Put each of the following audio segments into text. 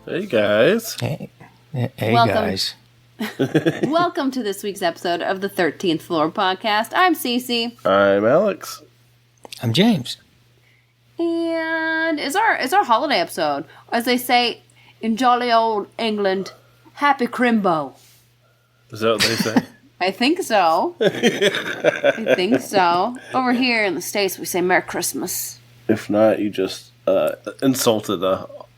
Hey guys. Hey Welcome. guys. Welcome to this week's episode of the 13th Floor Podcast. I'm Cece. I'm Alex. I'm James. And it's our holiday episode. As they say in jolly old England, Happy Crimbo. Is that what they say? I think so. I think so. Over here in the States, we say Merry Christmas. If not, you just insulted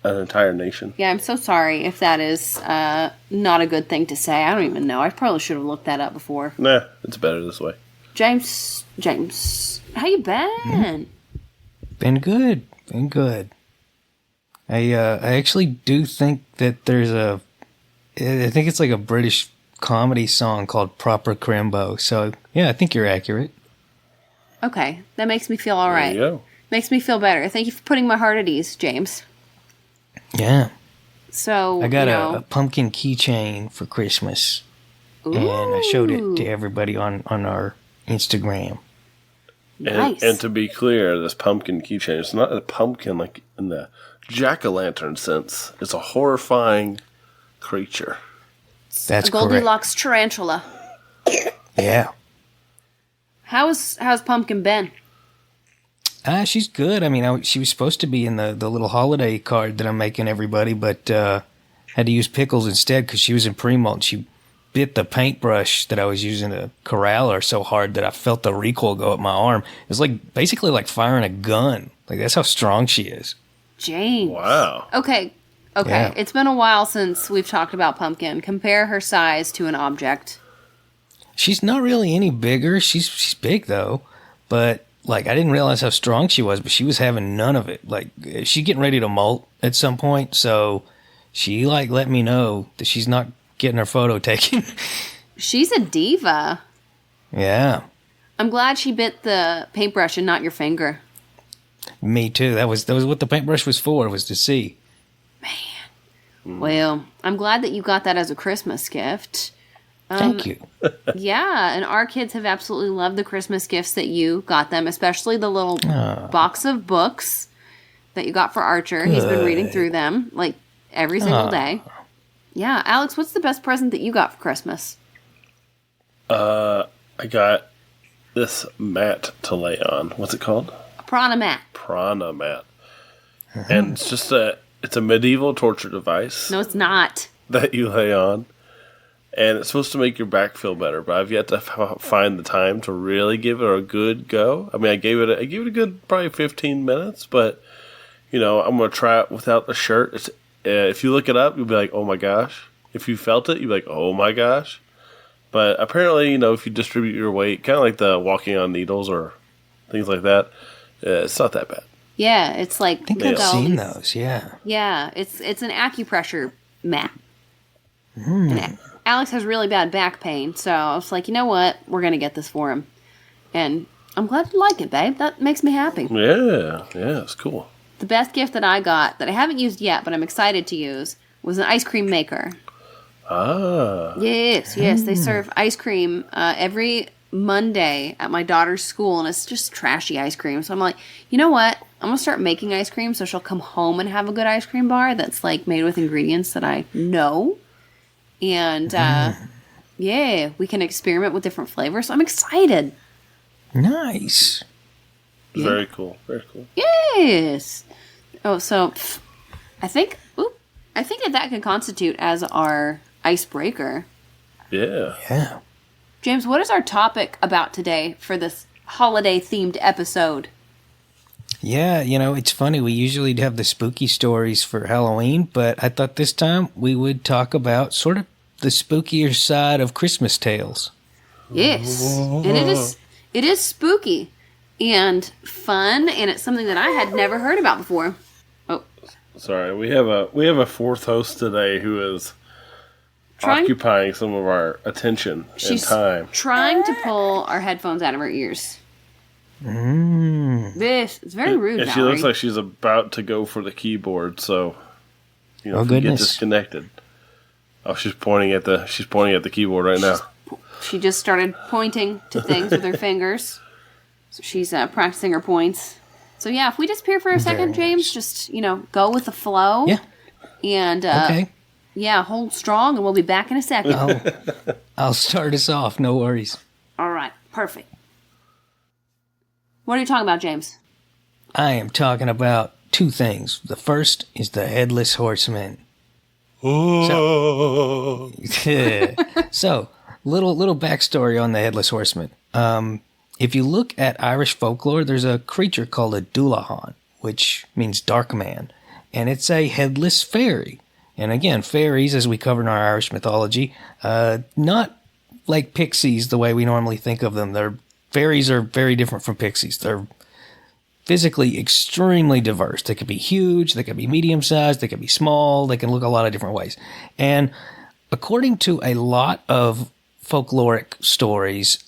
an entire nation. Yeah, I'm so sorry if that is not a good thing to say. I don't even know. I probably should have looked that up before. Nah, it's better this way. James, how you been? Been good. I actually do think that there's I think it's like a British comedy song called Proper Crimbo. So, yeah, I think you're accurate. Okay, that makes me feel all right. There you go. Makes me feel better. Thank you for putting my heart at ease, James. Yeah. So, I got a pumpkin keychain for Christmas. Ooh. And I showed it to everybody on our Instagram. Nice. And to be clear, this pumpkin keychain, it's not a pumpkin like in the jack-o'-lantern sense. It's a horrifying creature. That's a Goldilocks tarantula. Yeah. How's Pumpkin been? She's good. I mean, she was supposed to be in the little holiday card that I'm making everybody, but had to use pickles instead because she was in pre-molt. She bit the paintbrush that I was using to corral her so hard that I felt the recoil go up my arm. It was like basically like firing a gun. Like, that's how strong she is. James. Wow. Okay. Yeah. It's been a while since we've talked about Pumpkin. Compare her size to an object. She's not really any bigger. She's big though, but like I didn't realize how strong she was. But she was having none of it. Like, she's getting ready to molt at some point, so she like let me know that she's not getting her photo taken. She's a diva. Yeah. I'm glad she bit the paintbrush and not your finger. Me too. That was what the paintbrush was for. Was to see. Well, I'm glad that you got that as a Christmas gift. Thank you. Yeah, and our kids have absolutely loved the Christmas gifts that you got them, especially the little box of books that you got for Archer. He's been reading through them, like, every single day. Yeah, Alex, what's the best present that you got for Christmas? I got this mat to lay on. What's it called? A prana mat. Prana mat. And it's just it's a medieval torture device. No, it's not. That you lay on. And it's supposed to make your back feel better, but I've yet to find the time to really give it a good go. I mean, I gave it a good probably 15 minutes, but I'm going to try it without the shirt. It's, if you look it up, you'll be like, oh my gosh. If you felt it, you'll be like, oh my gosh. But apparently, if you distribute your weight, kind of like the walking on needles or things like that, it's not that bad. Yeah, it's like... I think I've seen those, yeah. Yeah, it's an acupressure mat. And Alex has really bad back pain, so I was like, you know what? We're going to get this for him. And I'm glad you like it, babe. That makes me happy. Yeah, it's cool. The best gift that I got, that I haven't used yet, but I'm excited to use, was an ice cream maker. Ah. Yes. They serve ice cream every Monday at my daughter's school, and it's just trashy ice cream. So I'm like, you know what? I'm going to start making ice cream so she'll come home and have a good ice cream bar that's like made with ingredients that I know. And yeah, we can experiment with different flavors. So I'm excited. Nice. Yeah. Very cool. Yes. Oh, so I think that could constitute as our icebreaker. Yeah. James, what is our topic about today for this holiday-themed episode? Yeah, it's funny. We usually have the spooky stories for Halloween, but I thought this time we would talk about sort of the spookier side of Christmas tales. Yes, and it is spooky and fun, and it's something that I had never heard about before. Oh, sorry. We have a fourth host today who is occupying some of our attention and time. She's trying to pull our headphones out of her ears. This is very rude. And she looks like she's about to go for the keyboard, so if we get disconnected. Oh, she's pointing at the keyboard right now. She just started pointing to things with her fingers. So she's practicing her points. So yeah, if we disappear for a second, James, just go with the flow. Yeah. And Okay. yeah, hold strong, and we'll be back in a second. I'll start us off. No worries. All right, perfect. What are you talking about, James? I am talking about two things. The first is the Headless Horseman. Oh. So, little backstory on the Headless Horseman. If you look at Irish folklore, there's a creature called a Dullahan, which means dark man, and it's a headless fairy. And again, fairies, as we covered in our Irish mythology, not like pixies the way we normally think of them. Fairies are very different from pixies. They're physically extremely diverse. They could be huge, they could be medium-sized, they could be small, they can look a lot of different ways. And according to a lot of folkloric stories,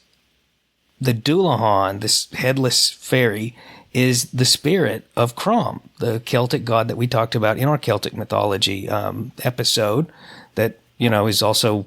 the Dullahan, this headless fairy, is the spirit of Crom, the Celtic god that we talked about in our Celtic mythology episode that, is also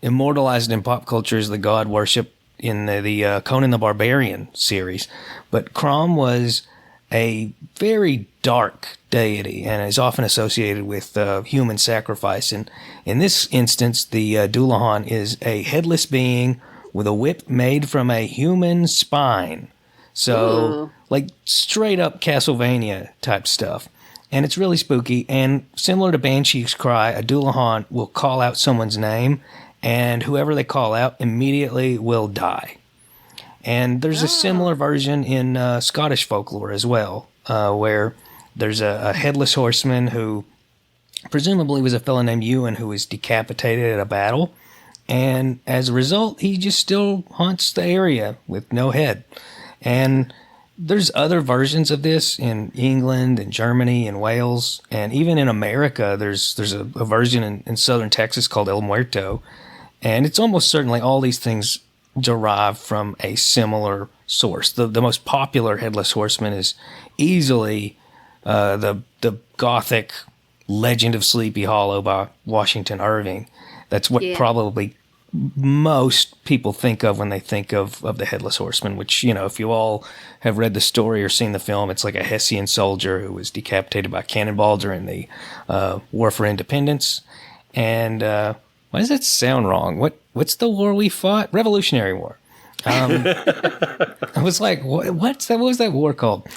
immortalized in pop culture as the god worship in the Conan the Barbarian series. But Crom was a very dark deity and is often associated with human sacrifice. And in this instance, the Dullahan is a headless being with a whip made from a human spine. So, like straight up Castlevania type stuff. And it's really spooky. And similar to Banshee's Cry, a Dullahan will call out someone's name, and whoever they call out immediately will die. And there's a similar version in Scottish folklore as well, where there's a headless horseman who presumably was a fellow named Ewan who was decapitated at a battle. And as a result, he just still haunts the area with no head. And there's other versions of this in England and Germany and Wales. And even in America, there's a version in southern Texas called El Muerto. And it's almost certainly all these things derive from a similar source. The most popular headless horseman is easily the Gothic Legend of Sleepy Hollow by Washington Irving. That's what probably most people think of when they think of the Headless Horseman, which, if you all have read the story or seen the film, it's like a Hessian soldier who was decapitated by cannonball during the War for Independence. And why does that sound wrong? What's the war we fought? Revolutionary War. I was like, what was that war called?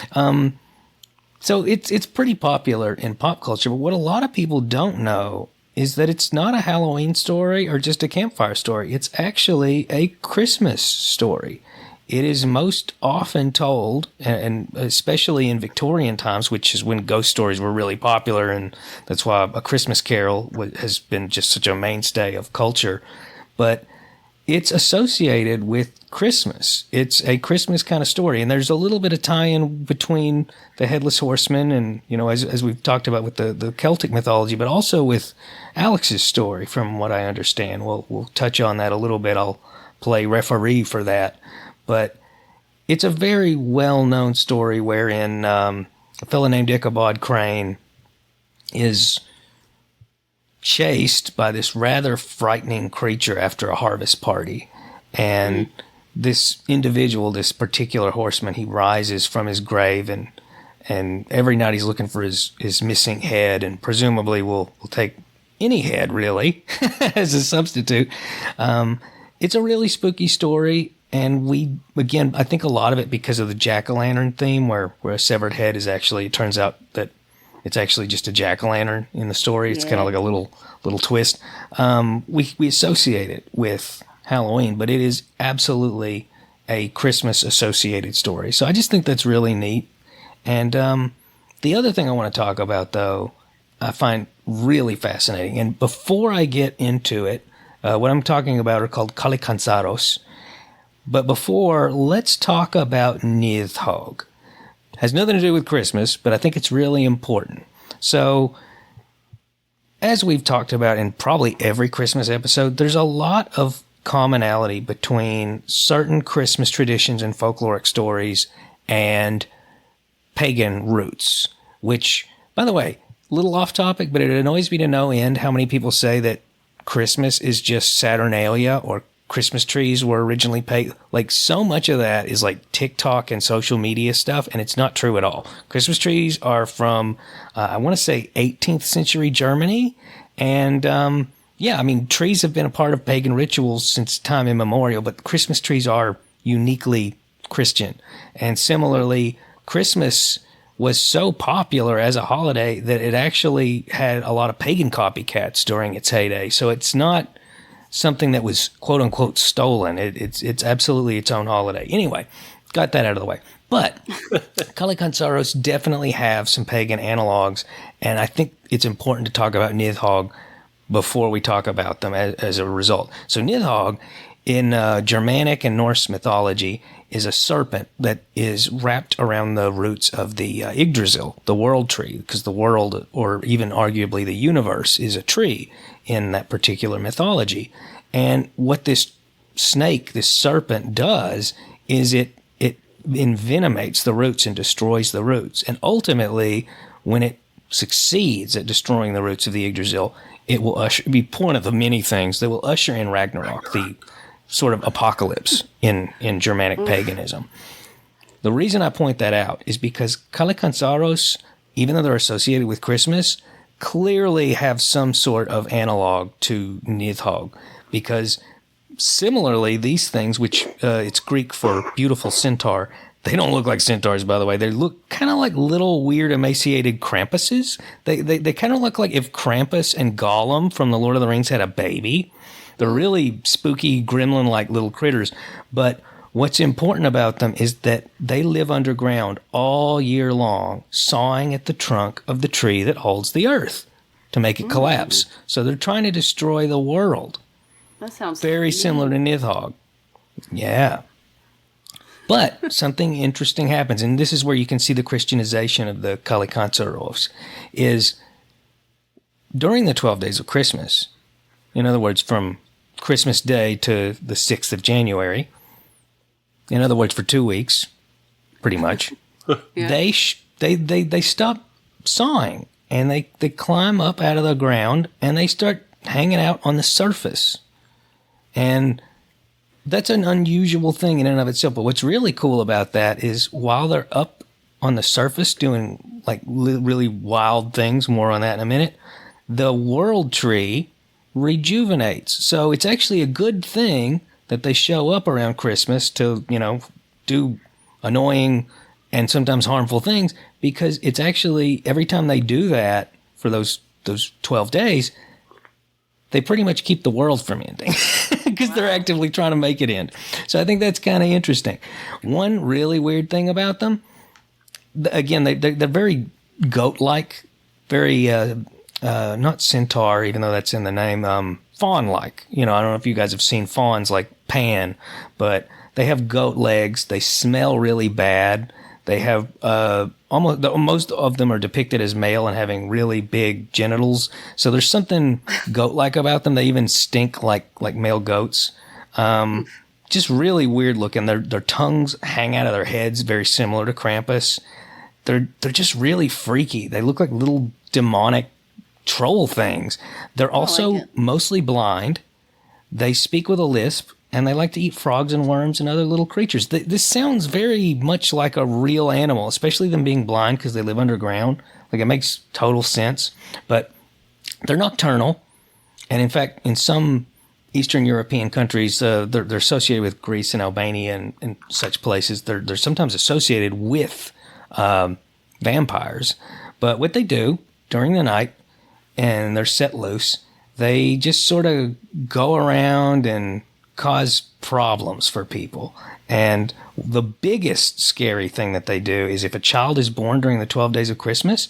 So it's pretty popular in pop culture, but what a lot of people don't know is that it's not a Halloween story or just a campfire story. It's actually a Christmas story. It is most often told, and especially in Victorian times, which is when ghost stories were really popular, and that's why A Christmas Carol has been just such a mainstay of culture. But it's associated with Christmas. It's a Christmas kind of story, and there's a little bit of tie-in between the Headless Horseman and, as we've talked about with the Celtic mythology, but also with Alex's story, from what I understand. We'll touch on that a little bit. I'll play referee for that. But it's a very well-known story wherein a fellow named Ichabod Crane is chased by this rather frightening creature after a harvest party. And this individual, this particular horseman, he rises from his grave and every night he's looking for his missing head, and presumably will take any head, really, as a substitute. It's a really spooky story. And I think a lot of it because of the jack-o'-lantern theme, where a severed head is actually, it turns out that it's actually just a jack-o'-lantern in the story. It's kind of like a little twist. We associate it with Halloween, but it is absolutely a Christmas-associated story. So I just think that's really neat. And the other thing I want to talk about, though, I find really fascinating. And before I get into it, what I'm talking about are called Kalikansaros. But before, let's talk about Nidhogg. Has nothing to do with Christmas, but I think it's really important. So, as we've talked about in probably every Christmas episode, there's a lot of commonality between certain Christmas traditions and folkloric stories and pagan roots, which, by the way, a little off topic, but it annoys me to no end how many people say that Christmas is just Saturnalia or Christmas trees were originally pagan. Like, so much of that is like TikTok and social media stuff, and it's not true at all. Christmas trees are from, I want to say, 18th century Germany. And, yeah, I mean, trees have been a part of pagan rituals since time immemorial, but Christmas trees are uniquely Christian. And similarly, Christmas was so popular as a holiday that it actually had a lot of pagan copycats during its heyday. So it's not something that was quote unquote stolen. It's absolutely its own holiday. Anyway, got that out of the way. But Kalikansaros definitely have some pagan analogs, and I think it's important to talk about Nidhogg before we talk about them as a result. So Nidhogg in Germanic and Norse mythology is a serpent that is wrapped around the roots of the Yggdrasil, the world tree, because the world, or even arguably the universe, is a tree in that particular mythology. And what this snake, this serpent, does is it envenomates the roots and destroys the roots. And ultimately, when it succeeds at destroying the roots of the Yggdrasil, it will be one of the many things that will usher in Ragnarok, the sort of apocalypse in Germanic paganism. The reason I point that out is because Kalikansaros, even though they're associated with Christmas, clearly have some sort of analog to Nidhogg, because similarly, these things, which it's Greek for beautiful centaur, they don't look like centaurs, by the way. They look kind of like little weird emaciated Krampuses. They kind of look like if Krampus and Gollum from The Lord of the Rings had a baby. They're really spooky, gremlin-like little critters. But what's important about them is that they live underground all year long, sawing at the trunk of the tree that holds the earth to make it collapse. So they're trying to destroy the world. That sounds very similar to Nidhogg. Yeah. But something interesting happens, and this is where you can see the Christianization of the Kalikansaros, is during the 12 days of Christmas, in other words, from Christmas Day to the 6th of January, in other words, for 2 weeks, pretty much, Yeah. they stop sawing, and they climb up out of the ground, and they start hanging out on the surface. And that's an unusual thing in and of itself. But what's really cool about that is while they're up on the surface doing like really wild things, more on that in a minute, the world tree rejuvenates. So it's actually a good thing that they show up around Christmas to, do annoying and sometimes harmful things, because it's actually, every time they do that for those 12 days, they pretty much keep the world from ending because they're actively trying to make it end. So I think that's kind of interesting. One really weird thing about them, again, they're very goat-like, very, not centaur, even though that's in the name, fawn-like. I don't know if you guys have seen fawns like Pan, but they have goat legs. They smell really bad. They have most of them are depicted as male and having really big genitals. So there's something goat-like about them. They even stink like male goats. Just really weird looking. Their tongues hang out of their heads, very similar to Krampus. They're just really freaky. They look like little demonic troll things. They're also mostly blind. They speak with a lisp. And they like to eat frogs and worms and other little creatures. This sounds very much like a real animal, especially them being blind because they live underground. Like, it makes total sense. But they're nocturnal. And in fact, in some Eastern European countries, they're associated with Greece and Albania and such places. They're sometimes associated with vampires. But what they do during the night, and they're set loose, they just sort of go around and cause problems for people. And the biggest scary thing that they do is if a child is born during the 12 days of Christmas,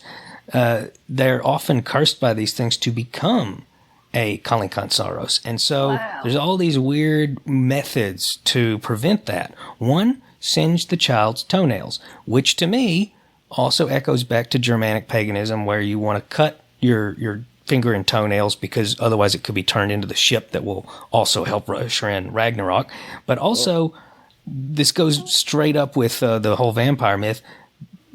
they're often cursed by these things to become a Kalikansaros. And so there's all these weird methods to prevent that. One, singe the child's toenails, which to me also echoes back to Germanic paganism, where you want to cut your finger and toenails because otherwise it could be turned into the ship that will also help usher in Ragnarok. But also, this goes straight up with the whole vampire myth,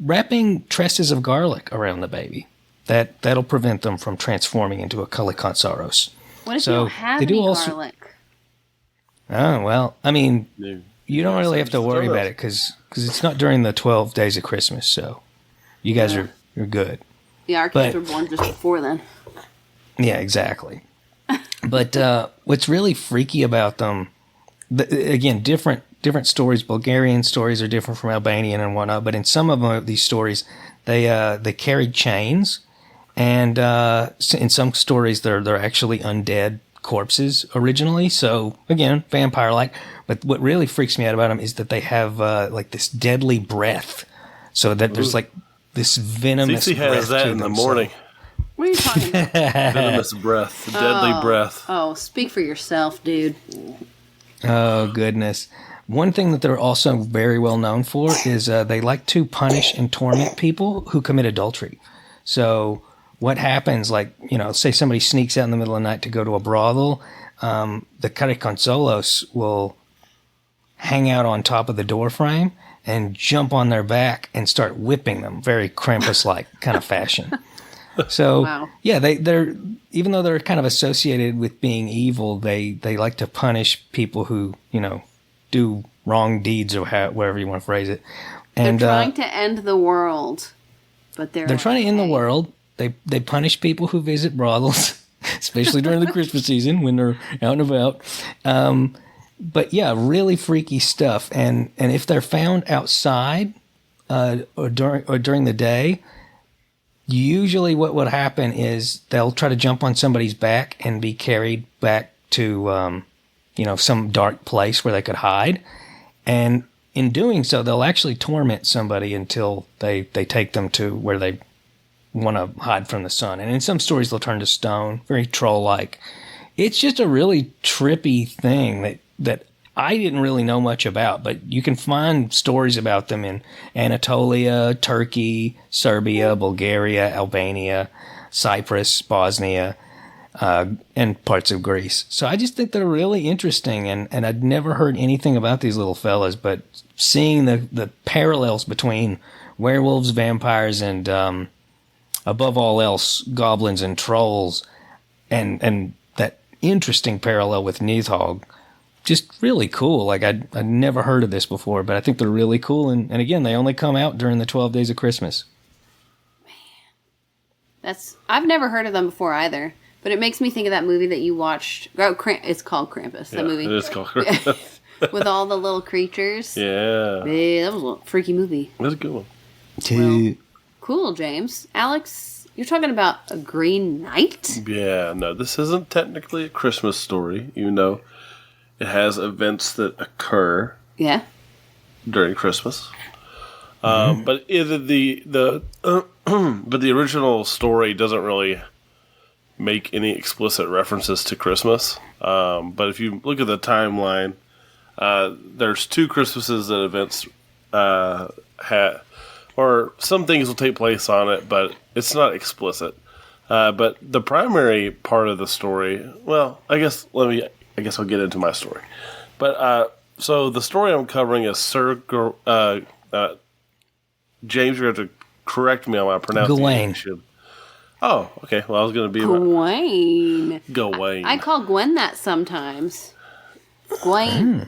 wrapping tresses of garlic around the baby. That'll prevent them from transforming into a Kalikansaros. What if you don't have any garlic? Oh, well, I mean, Yeah. you don't really have to worry about Turtles. it because it's not during the 12 days of Christmas, so you guys Yeah. are good. Yeah, our kids But- were born just before then. Yeah, exactly. But what's really freaky about them, again, different stories. Bulgarian stories are different from Albanian and whatnot. But in some of these stories, they carried chains, and in some stories they're actually undead corpses originally. So again, vampire-like. But what really freaks me out about them is that they have like this deadly breath. So that there's like this venomous Cece breath has that to in the them, morning. What are you talking about? Venomous breath, deadly breath. Oh, speak for yourself, dude. Oh, goodness. One thing that they're also very well known for is they like to punish and torment people who commit adultery. So what happens, like, say somebody sneaks out in the middle of the night to go to a brothel, the Cariconsolos will hang out on top of the door frame and jump on their back and start whipping them, very Krampus-like kind of fashion. So, Wow. yeah, they're even though they're kind of associated with being evil, they like to punish people who, do wrong deeds or whatever you want to phrase it. And They're trying to end the world, but they're trying to end the hey. world. They punish people who visit brothels, especially during the Christmas season when they're out and about. But yeah, really freaky stuff. And if they're found outside or during the day, usually what would happen is they'll try to jump on somebody's back and be carried back to some dark place where they could hide. And in doing so, they'll actually torment somebody until they take them to where they want to hide from the sun. And in some stories, they'll turn to stone, very troll-like. It's just a really trippy thing that I didn't really know much about, but you can find stories about them in Anatolia, Turkey, Serbia, Bulgaria, Albania, Cyprus, Bosnia, and parts of Greece. So I just think they're really interesting, and I'd never heard anything about these little fellas, but seeing the parallels between werewolves, vampires, and above all else, goblins and trolls, and that interesting parallel with Nidhogg, just really cool. Like I'd never heard of this before, but I think they're really cool. And again, they only come out during the 12 days of Christmas. I've never heard of them before either. But it makes me think of that movie that you watched. Oh, it's called Krampus. That movie. It is called Krampus. With all the little creatures. Yeah. Yeah, that was a freaky movie. It was a good one. Well, cool, James. Alex, you're talking about a Green Knight? Yeah, no, this isn't technically a Christmas story, even though it has events that occur Yeah. during Christmas. But but the original story doesn't really make any explicit references to Christmas. But if you look at the timeline, there's 2 Christmases that events had, or some things will take place on it, but it's not explicit. But the primary part of the story, well, I guess I'll get into my story. But so the story I'm covering is James, you're going to correct me on my pronunciation. Oh, okay. Well, I was going to be Gawain. Gawain. I call Gwen that sometimes. Gawain.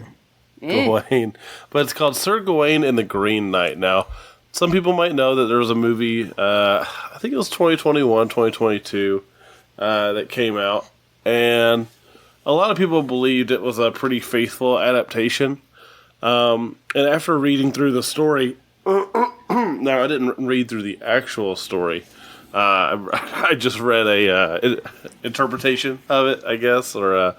Gawain. But it's called Sir Gawain and the Green Knight. Now, some people might know that there was a movie, I think it was 2021, 2022, that came out. And a lot of people believed it was a pretty faithful adaptation. And after reading through the story, now I didn't read through the actual story. I just read a interpretation of it, I guess, or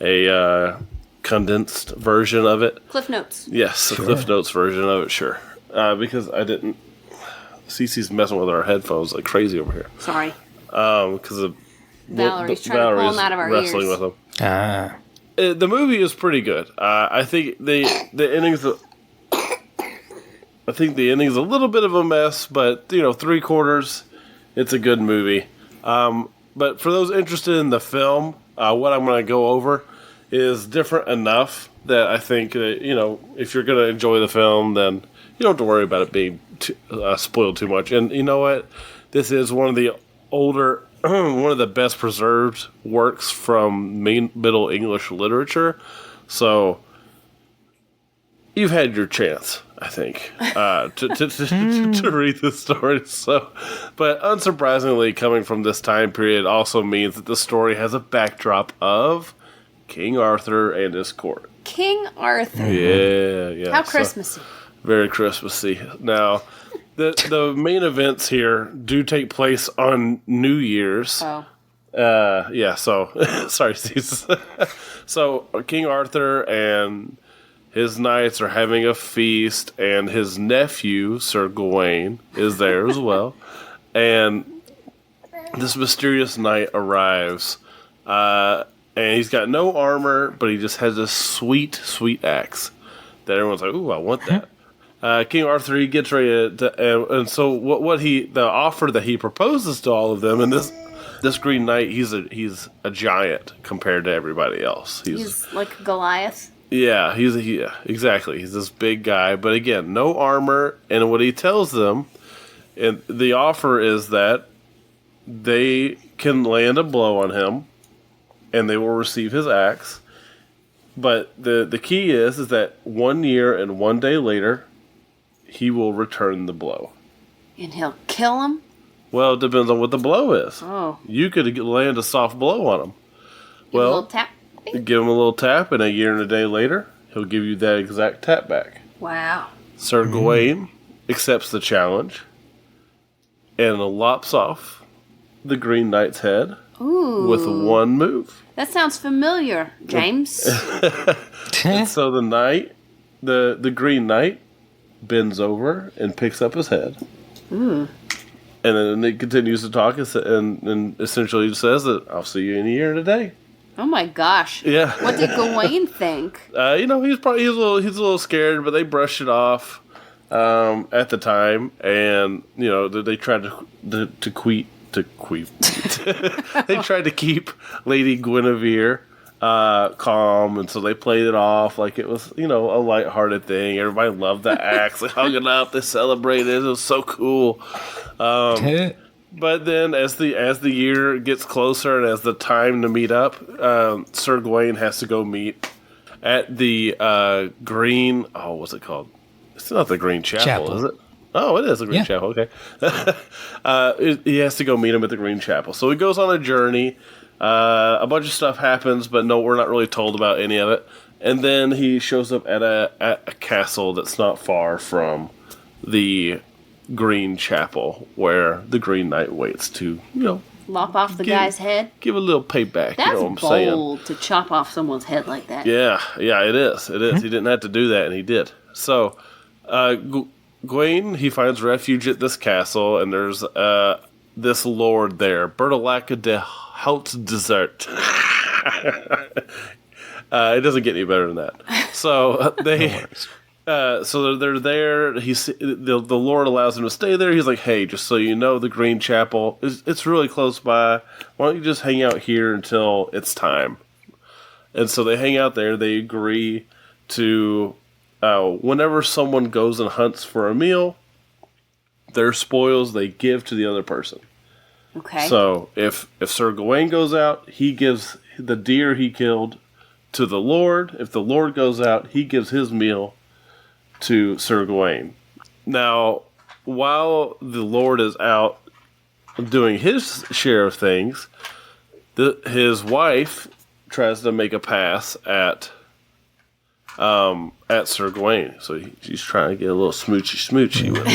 a condensed version of it. Cliff Notes. Yes, a Cliff Notes version of it, sure. Because I didn't... Cece's messing with our headphones like crazy over here. Sorry. Because of... Valery's trying to pull them out of our wrestling ears. with them. The movie is pretty good. I think the ending's... I think the ending's a little bit of a mess, but, 3/4... It's a good movie. But for those interested in the film, what I'm going to go over is different enough that I think that, if you're going to enjoy the film, then you don't have to worry about it being spoiled too much. And you know what? This is one of the older, one of the best preserved works from Middle English literature. So you've had your chance, I think, to read this story. So, but unsurprisingly, coming from this time period also means that the story has a backdrop of King Arthur and his court. King Arthur. Yeah. How Christmassy. Very Christmassy. Now, the main events here do take place on New Year's. Oh. So sorry, Steve. So King Arthur and his knights are having a feast, and his nephew, Sir Gawain, is there as well. And this mysterious knight arrives, and he's got no armor, but he just has this sweet, sweet axe that everyone's like, ooh, I want that. King Arthur, he gets ready to, and so the offer that he proposes to all of them, and this Green Knight, he's a giant compared to everybody else. He's like Goliath. Yeah, exactly. He's this big guy, but again, no armor. And what he tells them, and the offer is that they can land a blow on him, and they will receive his axe. But the key is that 1 year and 1 day later, he will return the blow. And he'll kill him? Well, it depends on what the blow is. Oh. You could land a soft blow on him. Give a little tap. Give him a little tap, and a year and a day later, he'll give you that exact tap back. Wow. Sir Gawain accepts the challenge and lops off the Green Knight's head with one move. That sounds familiar, James. And so the knight, the Green Knight, bends over and picks up his head. And then it continues to talk and essentially says that I'll see you in a year and a day. Oh my gosh. Yeah. What did Gawain think? He's a little scared, but they brush it off at the time, and they tried they tried to keep Lady Guinevere calm, and so they played it off like it was a lighthearted thing. Everybody loved the axe. They hung it up. They celebrated. It was so cool. But then, as the year gets closer and as the time to meet up, Sir Gawain has to go meet at the green. Oh, what's it called? It's not the Green Chapel, is it? Oh, it is the Green Chapel. Okay. He has to go meet him at the Green Chapel. So he goes on a journey. A bunch of stuff happens, but no, we're not really told about any of it. And then he shows up at a castle that's not far from the Green Chapel, where the Green Knight waits to, lop off the guy's head. Give a little payback. That's you know what I'm bold to chop off someone's head like that. Yeah, it is. It is. He didn't have to do that, and he did. So, Gawain, he finds refuge at this castle, and there's this lord there, Bertolacca de Houtdesert. It doesn't get any better than that. So they. So they're there. The Lord allows him to stay there. He's like, hey, just so you know, the Green Chapel, it's really close by. Why don't you just hang out here until it's time? And so they hang out there. They agree to, whenever someone goes and hunts for a meal, their spoils they give to the other person. Okay. So if Sir Gawain goes out, he gives the deer he killed to the Lord. If the Lord goes out, he gives his meal to Sir Gawain. Now, while the Lord is out doing his share of things, his wife tries to make a pass at Sir Gawain. So she's trying to get a little smoochy with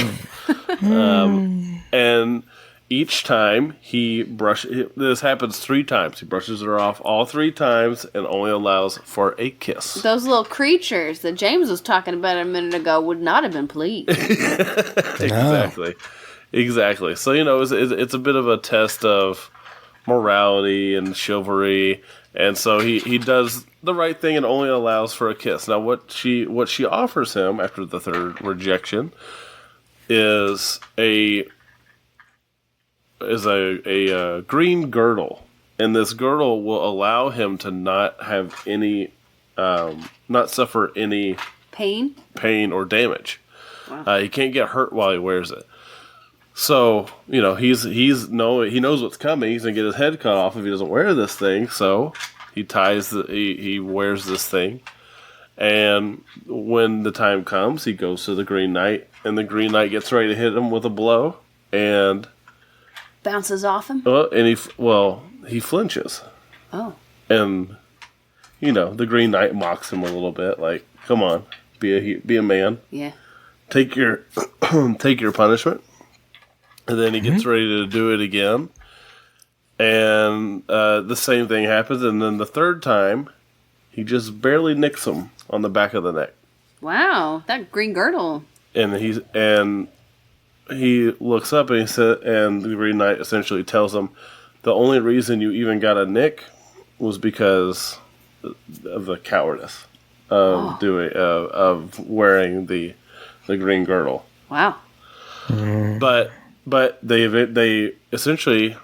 him. And each time this happens 3 times. He brushes her off all 3 times and only allows for a kiss. Those little creatures that James was talking about a minute ago would not have been pleased. Exactly. So, it's a bit of a test of morality and chivalry. And so he does the right thing and only allows for a kiss. Now, what she offers him after the 3rd rejection is a green girdle, and this girdle will allow him to not have any, not suffer any pain or damage. Wow. He can't get hurt while he wears it. So he knows what's coming. He's gonna get his head cut off if he doesn't wear this thing. So he wears this thing, And when the time comes, he goes to the Green Knight, and the Green Knight gets ready to hit him with a blow, and Bounces off him? he flinches. Oh. And, the Green Knight mocks him a little bit, like, come on, be a man. Yeah. Take your punishment. And then he gets ready to do it again. And the same thing happens, and then the third time, he just barely nicks him on the back of the neck. Wow, that green girdle. And he looks up and and the Green Knight essentially tells him, the only reason you even got a nick was because of the cowardice of of wearing the green girdle. Wow. But they essentially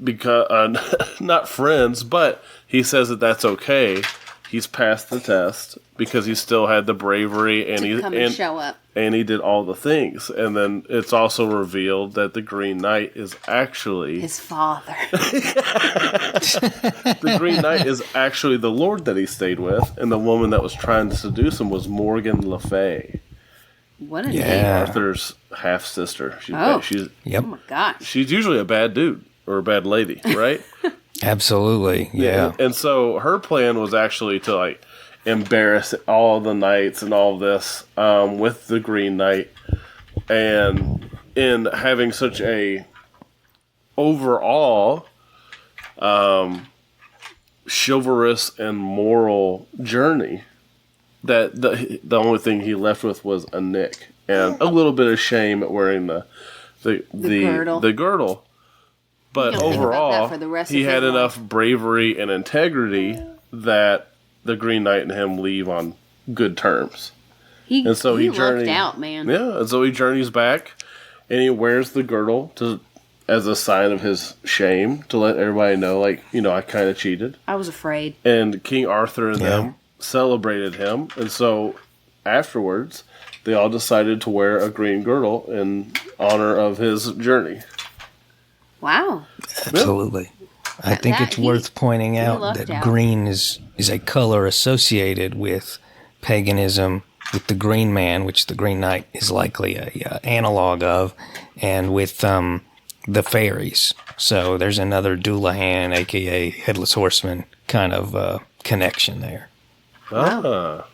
become not friends, but he says that that's okay. He's passed the test because he still had the bravery and show up. And he did all the things. And then it's also revealed that the Green Knight is actually his father. The Green Knight is actually the lord that he stayed with, and the woman that was trying to seduce him was Morgan Le Fay. What a name. Arthur's half sister. She's Oh my gosh. she's usually a bad dude or a bad lady, right? Absolutely, yeah. And so her plan was actually to embarrass all the knights and all this with the Green Knight, and in having such a overall chivalrous and moral journey that the only thing he left with was a nick and a little bit of shame at wearing the girdle. But overall, he had enough bravery and integrity that the Green Knight and him leave on good terms. He lucked out, man. Yeah, and so he journeys back, and he wears the girdle as a sign of his shame to let everybody know, I kind of cheated. I was afraid. And King Arthur and them celebrated him, and so afterwards, they all decided to wear a green girdle in honor of his journey. Wow. Absolutely. I think it's worth pointing out that green is a color associated with paganism, with the Green Man, which the Green Knight is likely a analog of, and with the fairies. So there's another Doulahan, a.k.a. Headless Horseman, kind of connection there. Wow.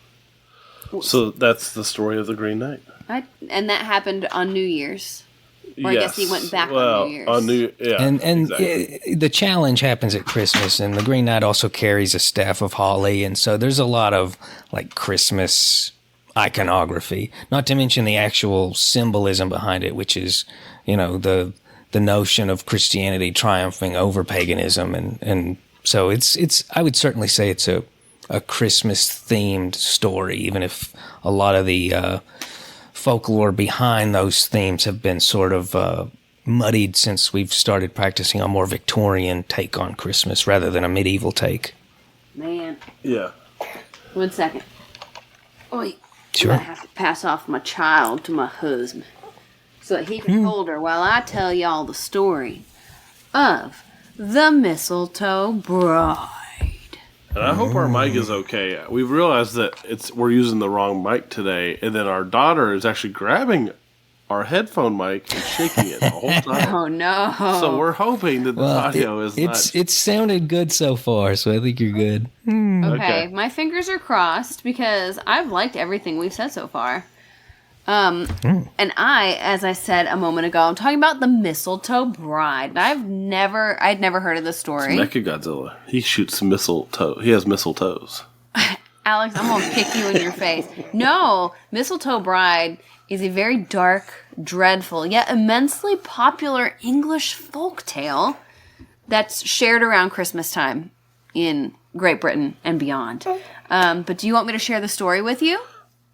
So that's the story of the Green Knight. And that happened on New Year's. Or I guess he went back on New Year's. And exactly. The challenge happens at Christmas, and the Green Knight also carries a staff of holly, and so there's a lot of Christmas iconography. Not to mention the actual symbolism behind it, which is the notion of Christianity triumphing over paganism, and so it's I would certainly say it's a Christmas themed story, even if a lot of the folklore behind those themes have been sort of muddied since we've started practicing a more Victorian take on Christmas rather than a medieval take. Man. Yeah. 1 second. Oh, sure. I have to pass off my child to my husband so that he can hold her while I tell y'all the story of the Mistletoe Bride. And I hope our mic is okay. We've realized that we're using the wrong mic today, and then our daughter is actually grabbing our headphone mic and shaking it the whole time. Oh no! So we're hoping that the audio is not. It's sounded good so far, so I think you're good. Okay, my fingers are crossed because I've liked everything we've said so far. And as I said a moment ago, I'm talking about the Mistletoe Bride. I'd never heard of this story. Mechagodzilla. He shoots mistletoe. He has mistletoes. Alex, I'm gonna kick you in your face. No, Mistletoe Bride is a very dark, dreadful, yet immensely popular English folk tale that's shared around Christmas time in Great Britain and beyond. But do you want me to share the story with you?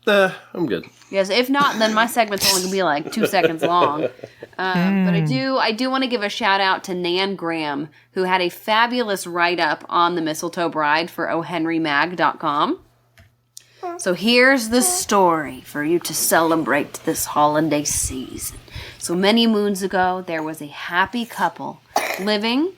I'm good. Yes, if not, then my segment's only going to be 2 seconds long. But I do want to give a shout out to Nan Graham, who had a fabulous write-up on the Mistletoe Bride for ohenrymag.com. So here's the story for you to celebrate this holiday season. So many moons ago, there was a happy couple living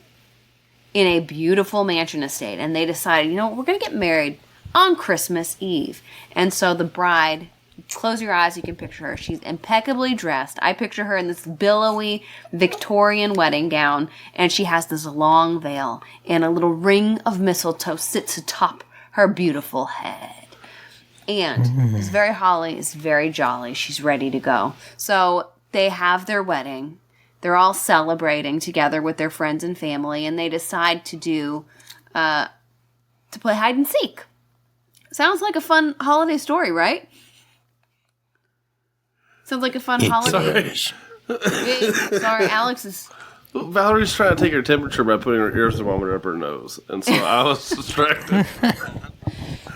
in a beautiful mansion estate, and they decided, we're going to get married on Christmas Eve. And so the bride, close your eyes, you can picture her. She's impeccably dressed. I picture her in this billowy Victorian wedding gown, and she has this long veil, and a little ring of mistletoe sits atop her beautiful head. And it's very holly, it's very jolly. She's ready to go. So they have their wedding. They're all celebrating together with their friends and family, and they decide to play hide and seek. Sounds like a fun holiday story, right? Sounds like a fun holiday. Sorry, Alex is... Valerie's trying to take her temperature by putting her ear thermometer up her nose, and so I was distracted.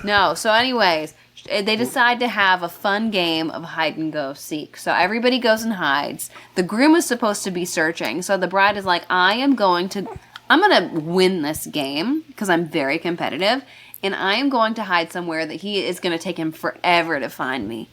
No, so anyways, they decide to have a fun game of hide and go seek. So everybody goes and hides. The groom is supposed to be searching. So the bride is like, I'm going to win this game because I'm very competitive, and I am going to hide somewhere that he is going to take him forever to find me.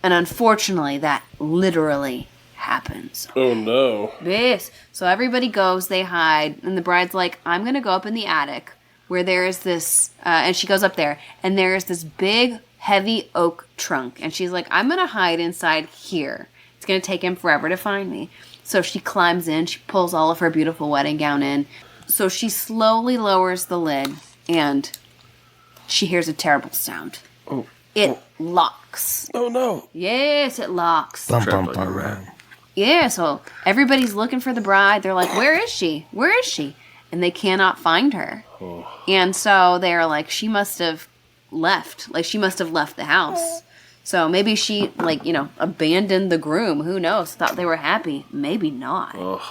And unfortunately, that literally happens. Oh, no. Yes. So everybody goes, they hide, and the bride's like, I'm going to go up in the attic where there is this, and she goes up there, and there is this big, heavy oak trunk. And she's like, I'm going to hide inside here. It's going to take him forever to find me. So she climbs in, she pulls all of her beautiful wedding gown in. So she slowly lowers the lid, and she hears a terrible sound. Oh. It locks. Oh, no. Yes, it locks. Bum, Trapped bum, like a bum, rat. bum. Yeah, so everybody's looking for the bride. They're like, where is she? Where is she? And they cannot find her. Oh. And so they're like, she must have left. Like, she must have left the house. So maybe she, abandoned the groom. Who knows? Thought they were happy. Maybe not. Oh.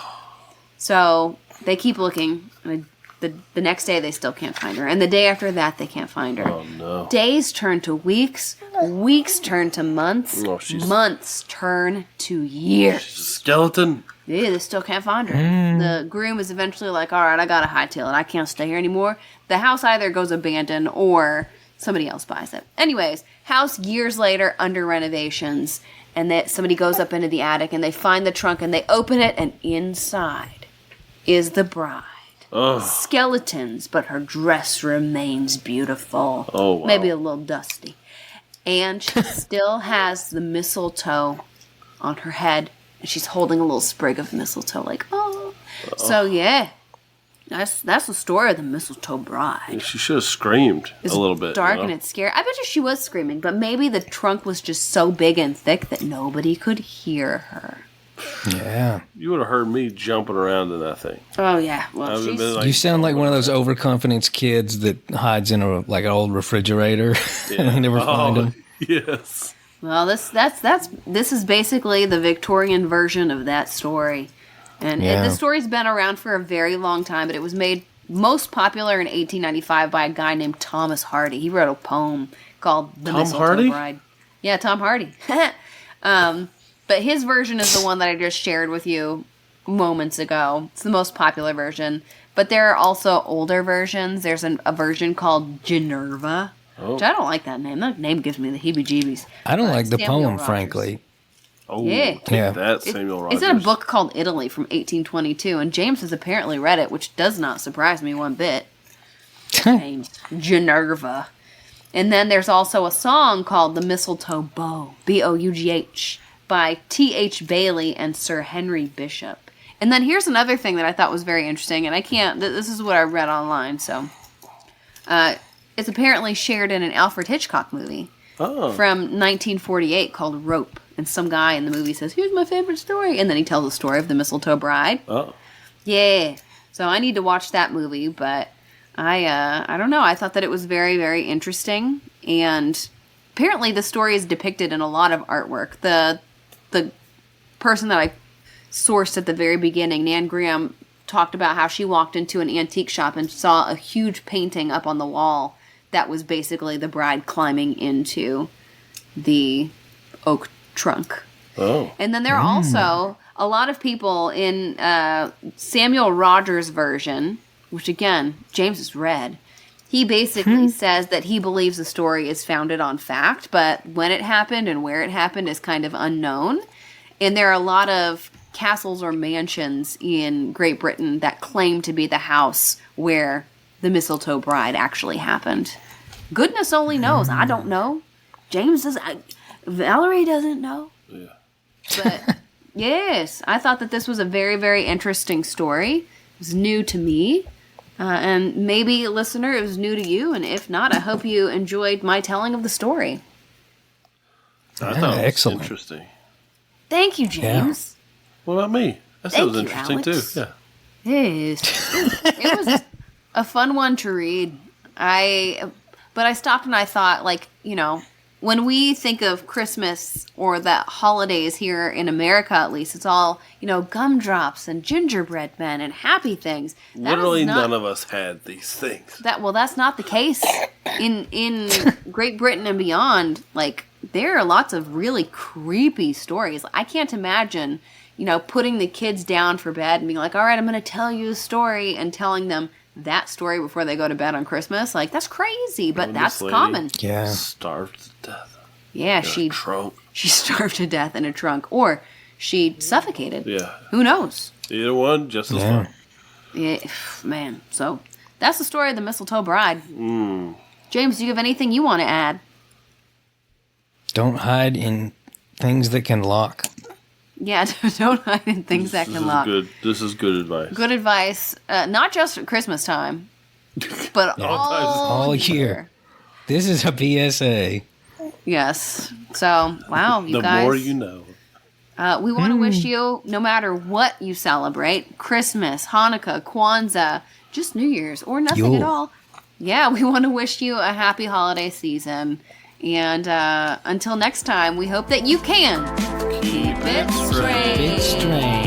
So they keep looking. And the next day, they still can't find her. And the day after that, they can't find her. Oh, no. Days turn to weeks. Weeks turn to months. Oh, months turn to years. Skeleton. Yeah, they still can't find her. The groom is eventually like, all right, I got to hightail it. I can't stay here anymore. The house either goes abandoned or somebody else buys it. Anyways, house years later under renovations, and somebody goes up into the attic, and they find the trunk, and they open it, and inside is the bride. Oh. Skeletons, but her dress remains beautiful. Oh, wow. Maybe a little dusty. And she still has the mistletoe on her head. And she's holding a little sprig of mistletoe, like, oh. So, yeah. That's the story of the mistletoe bride. She should have screamed a little bit. Dark and it's scary. I bet you she was screaming, but maybe the trunk was just so big and thick that nobody could hear her. Yeah. You would have heard me jumping around in that thing. Oh, yeah. Well, she's... You sound like one of those overconfident kids that hides in an old refrigerator and they never find them. Yes. Well, this is basically the Victorian version of that story. And this story's been around for a very long time, but it was made most popular in 1895 by a guy named Thomas Hardy. He wrote a poem called The Mistletoe Bride. Yeah, Tom Hardy. But his version is the one that I just shared with you moments ago. It's the most popular version. But there are also older versions. There's a version called Ginerva, which I don't like that name. That name gives me the heebie-jeebies. I don't like the Samuel poem, Rogers. frankly. Oh, Yeah. take that, Samuel Rogers. It's in a book called Italy from 1822, and James has apparently read it, which does not surprise me one bit. Named Ginerva. And then there's also a song called The Mistletoe Bough, B-O-U-G-H, by T.H. Bailey and Sir Henry Bishop. And then here's another thing that I thought was very interesting, and this is what I read online, so. It's apparently shared in an Alfred Hitchcock movie from 1948 called Rope. And some guy in the movie says, here's my favorite story. And then he tells the story of the Mistletoe Bride. Oh. Yeah. So I need to watch that movie, but I don't know. I thought that it was very, very interesting. And apparently the story is depicted in a lot of artwork. The person that I sourced at the very beginning, Nan Graham, talked about how she walked into an antique shop and saw a huge painting up on the wall that was basically the bride climbing into the oak trunk. Oh. And then there are also a lot of people in Samuel Rogers' version, which again, James has read. He basically says that he believes the story is founded on fact, but when it happened and where it happened is kind of unknown. And there are a lot of castles or mansions in Great Britain that claim to be the house where the Mistletoe Bride actually happened. Goodness only knows. I don't know. James does. Valerie doesn't know. Yeah. But yes, I thought that this was a very, very interesting story. It was new to me. And maybe, listener, it was new to you. And if not, I hope you enjoyed my telling of the story. I thought it was excellent. interesting. Thank you, James. What about me? That Thank sounds you, interesting Alex. too. Yeah. Yes. It was a fun one to read. But I stopped and I thought, like, you know, when we think of Christmas or the holidays here in America, at least, it's all, you know, gumdrops and gingerbread men and happy things. That Literally is not, none of us had these things. that's not the case in Great Britain and beyond. Like, there are lots of really creepy stories. I can't imagine, you know, putting the kids down for bed and being like, all right, I'm going to tell you a story, and telling them that story before they go to bed on Christmas. Like, that's crazy, but that's common. Yeah. Starved to death. Yeah, In a trunk. she starved to death in a trunk, or she suffocated. Yeah. Who knows? Either one, just as fun. Yeah, man. So that's the story of the Mistletoe Bride. James, do you have anything you want to add? Don't hide in things that can lock. Yeah, don't hide in things that can lock. This is good advice. Good advice. Not just at Christmas time, but all year. This is a PSA. Yes. So, wow, you the guys. more you know. We want to wish you, no matter what you celebrate, Christmas, Hanukkah, Kwanzaa, just New Year's, or nothing at all. Yeah, we want to wish you a happy holiday season. And until next time, we hope that you can keep it strange.